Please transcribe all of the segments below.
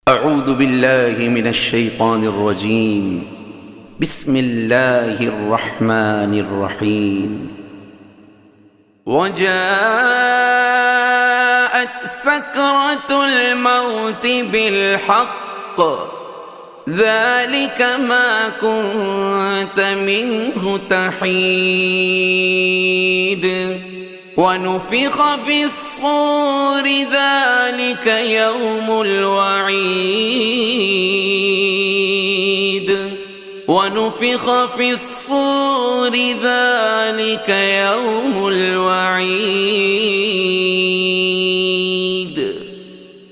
أعوذ بالله من الشيطان الرجيم. بسم الله الرحمن الرحيم. وجاءت سكرة الموت بالحق ذلك ما كنت منه تحيد ونفخ في الصور ذلك يوم الوعيد ونفخ في الصور ذلك يوم الوعيد।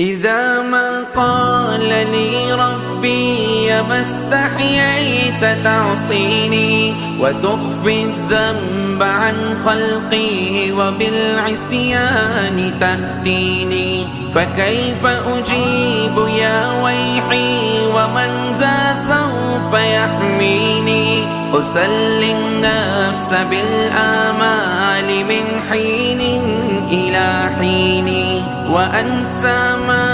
إذا ما قال لي ربي ما استحييت تعصيني وتخفي الذنب عن خلقي وبالعصيان تأتيني فكيف أجيب يا ويحي ومن ذا سوف يحميني أسلي النفس بالآمال من حين إلى حين وأنسى ما